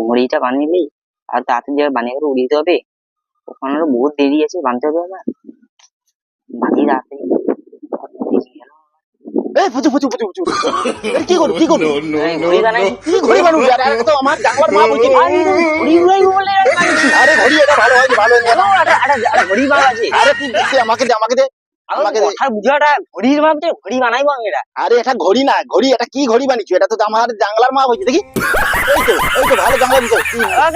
ঘড়িটা বানিয়ে আর তাড়াতাড়ি জায়গায় বানিয়ে করে উড়িয়ে দিতে হবে। ওখানে আরো বহুত দেরি আছে, বানতে হবে আবার। বানিয়ে তাড়াতাড়ি দেরি গেল। এই ফুচু ফুচু ফুচু ফুচু কি করু কি করু ঘড়ি বানাই কি ঘড়ি বানু আরে আরে তো আমার জানলার মা বলছি ঘড়ি উড়াই বলে বানিয়েছি। আরে ঘড়ি এটা ভালো হয় ভালো হয় ঘড়ি বানা আছে। আরে তুই আমাকে দে আমাকে দে আমাকে দে। কথা বুঝাটা ঘড়ির মাপতে ঘড়ি বানাইবো আমি এটা। আরে এটা ঘড়ি না ঘড়ি, এটা কি ঘড়ি বানিয়েছো? এটা তো আমার জানলার মা বলছি দেখি। এই তো ভালো জানলা দিছো।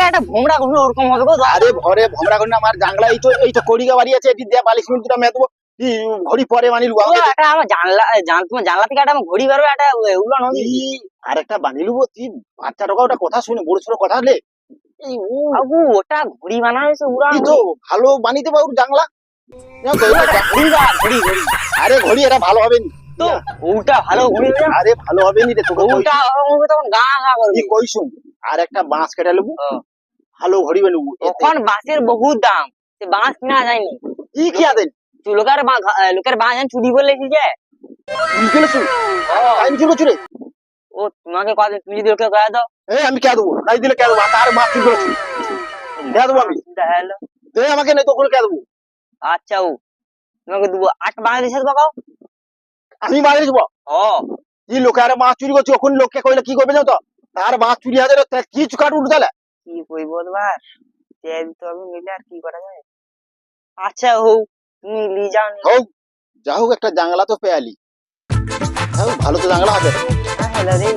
একটা ভোমরা ঘড়ি ওরকম হবে গো। আরে ভরে ভমরা ঘড়ি না, আমার জানলা এই তো কড়িগা বাড়ি আছে, এটি দিয়ে 42 মিনিট দুটা মেয়ে দেবো। কি ঘড়ি পরে বানিয়ে লুবো একটা আমার তোমার জানলা থেকে একটা আমার ঘড়ি বেরোবে, একটা উড়ান হবে। আর একটা বানিয়ে লুবো। তুই বাচ্চা টোকা ওটা কথা শুনে বড় ছোট কথা হলে ওটা ঘড়ি বানা হয়েছে উড়ান। তো ভালো বানিয়ে পারো জানলা। ঘড়ি ঘড়ি আরে ঘড়ি এটা ভালো হবে নি তো ওটা ভালো ঘড়ি হবে না। আরে ভালো হবে নি রে তোকে ওটা হবে তখন গা গা করবে। কি কইছুম। আর একটা বাঁশ কেটে নেবো, ভালো ঘড়ি বানাবো। তখন বাঁশের বহুত দাম, সে বাঁশ কিনা যায়নি। কি কি আদেন তুই লোকের বাঁশ চুরি করে লেগেছি যে টাইম চুরি চুরে। ও তোমাকে কথা, তুমি যদি ওকে গায়ে দাও আমি কে দেবো, নাই দিলে কে দেবো? তার মাছ চুরি করেছি, কে দেবো আমি? আমাকে নেই তো ওগুলো কে দেবো? আচ্ছা ও তোমাকে দেবো 8 বাংলাদেশের বাবাও। আমি মারি দেবো। কি লোকে আরে মাছ চুরি করছি, ওখানে লোককে কইলে কি করবে জানো তো? তার মাছ চুরি হাজার কি চুকাট উঠে তাহলে কি কইবো তোমার তো আমি মিলে আর কি করা যায়। আচ্ছা হোক, তুমি লি যাও হোক যা হোক, একটা জাংলা তো পেয়ালি। ভালো তো জাংলা হবে। হ্যালো রে।